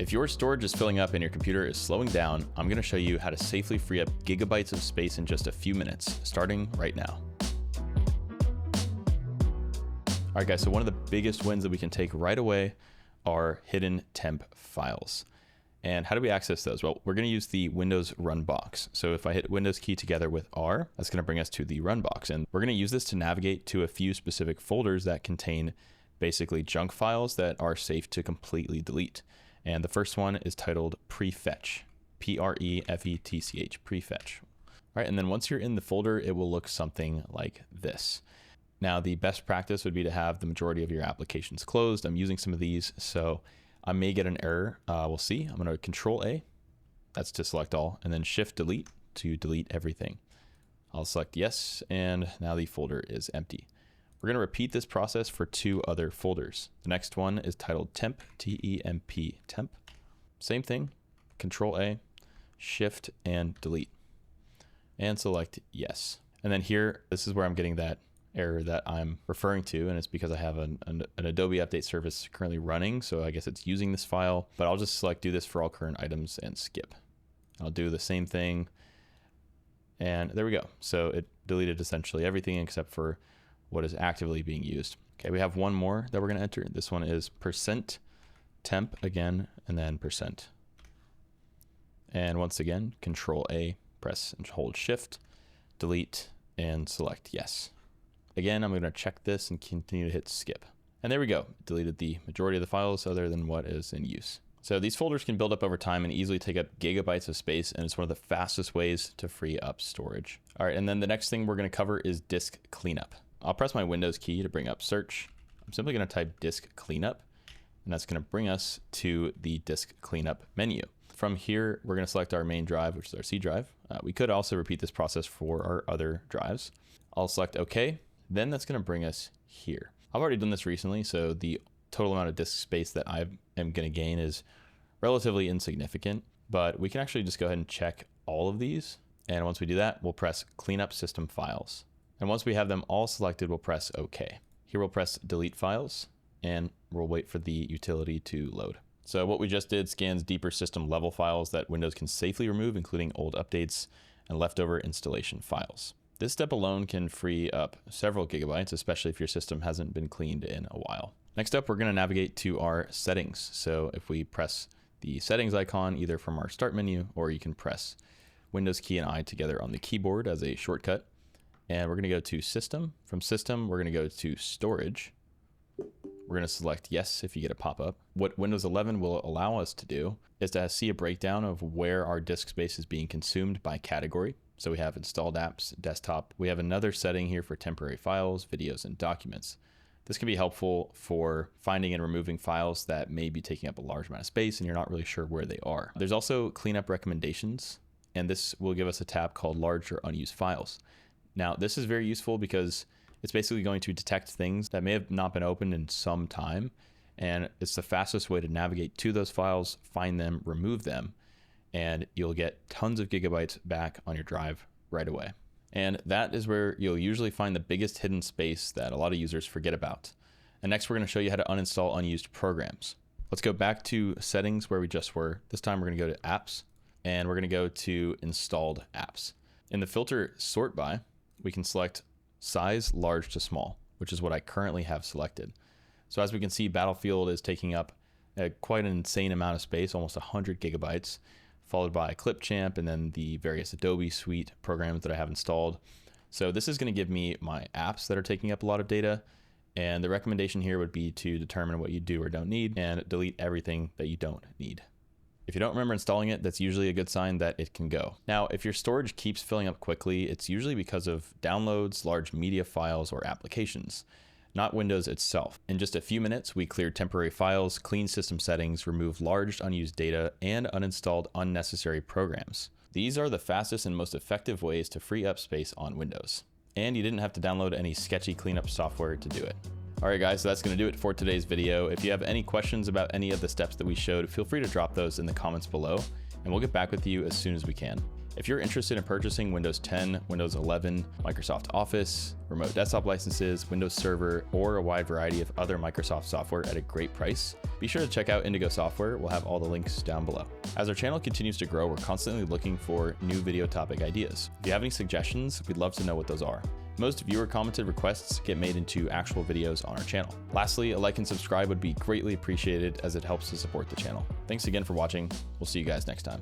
If your storage is filling up and your computer is slowing down, I'm going to show you how to safely free up gigabytes of space in just a few minutes, starting right now. All right, guys, so one of the biggest wins that we can take right away are hidden temp files. And how do we access those? Well, we're going to use the Windows run box. So if I hit Windows key together with R, that's going to bring us to the run box. And we're going to use this to navigate to a few specific folders that contain basically junk files that are safe to completely delete. And the first one is titled prefetch, P-R-E-F-E-T-C-H, prefetch. All right, and then once you're in the folder, it will look something like this. Now, the best practice would be to have the majority of your applications closed. I'm using some of these, so I may get an error. We'll see. I'm going to Control A, that's to select all, and then Shift Delete to delete everything. I'll select yes, and now the folder is empty. We're going to repeat this process for two other folders. The next one is titled temp, T-E-M-P, temp. Same thing, Control A, Shift, and delete, and select yes. And then here, this is where I'm getting that error that I'm referring to, and it's because I have an Adobe update service currently running, so I guess it's using this file, but I'll just select do this for all current items and skip. I'll do the same thing, and there we go. So it deleted essentially everything except for what is actively being used. Okay, we have one more that we're going to enter. This one is %temp again, and then %. And once again, Control A, press and hold Shift, delete, and select yes. Again, I'm going to check this and continue to hit skip. And there we go. It deleted the majority of the files other than what is in use. So these folders can build up over time and easily take up gigabytes of space, and it's one of the fastest ways to free up storage. All right, and then the next thing we're going to cover is disk cleanup. I'll press my Windows key to bring up search. I'm simply going to type disk cleanup, and that's going to bring us to the disk cleanup menu. From here, we're going to select our main drive, which is our C drive. We could also repeat this process for our other drives. I'll select OK. Then that's going to bring us here. I've already done this recently, so the total amount of disk space that I am going to gain is relatively insignificant, but we can actually just go ahead and check all of these. And once we do that, we'll press Cleanup System Files. And once we have them all selected, we'll press OK. Here we'll press Delete Files, and we'll wait for the utility to load. So what we just did scans deeper system level files that Windows can safely remove, including old updates and leftover installation files. This step alone can free up several gigabytes, especially if your system hasn't been cleaned in a while. Next up, we're going to navigate to our settings. So if we press the settings icon, either from our start menu, or you can press Windows key and I together on the keyboard as a shortcut. And we're going to go to System. From System, we're going to go to Storage. We're going to select yes if you get a pop-up. What Windows 11 will allow us to do is to see a breakdown of where our disk space is being consumed by category. So we have installed apps, desktop. We have another setting here for temporary files, videos, and documents. This can be helpful for finding and removing files that may be taking up a large amount of space and you're not really sure where they are. There's also cleanup recommendations, and this will give us a tab called large or unused files. Now, this is very useful because it's basically going to detect things that may have not been opened in some time, and it's the fastest way to navigate to those files, find them, remove them, and you'll get tons of gigabytes back on your drive right away. And that is where you'll usually find the biggest hidden space that a lot of users forget about. And next, we're going to show you how to uninstall unused programs. Let's go back to settings where we just were. This time we're going to go to apps, and we're going to go to installed apps. In the filter sort by, we can select size large to small, which is what I currently have selected. So as we can see, Battlefield is taking up quite an insane amount of space, almost 100 gigabytes. Followed by Clipchamp and then the various Adobe suite programs that I have installed. So this is going to give me my apps that are taking up a lot of data. And the recommendation here would be to determine what you do or don't need and delete everything that you don't need. If you don't remember installing it, that's usually a good sign that it can go. Now, if your storage keeps filling up quickly, it's usually because of downloads, large media files, or applications, not Windows itself. In just a few minutes, we cleared temporary files, cleaned system settings, removed large unused data, and uninstalled unnecessary programs. These are the fastest and most effective ways to free up space on Windows. And you didn't have to download any sketchy cleanup software to do it. All right, guys, so that's going to do it for today's video. If you have any questions about any of the steps that we showed, feel free to drop those in the comments below, and we'll get back with you as soon as we can. If you're interested in purchasing Windows 10, Windows 11, Microsoft Office, remote desktop licenses, Windows Server, or a wide variety of other Microsoft software at a great price, be sure to check out Indigo Software. We'll have all the links down below. As our channel continues to grow, we're constantly looking for new video topic ideas. If you have any suggestions, we'd love to know what those are. Most viewer commented requests get made into actual videos on our channel. Lastly, a like and subscribe would be greatly appreciated as it helps to support the channel. Thanks again for watching. We'll see you guys next time.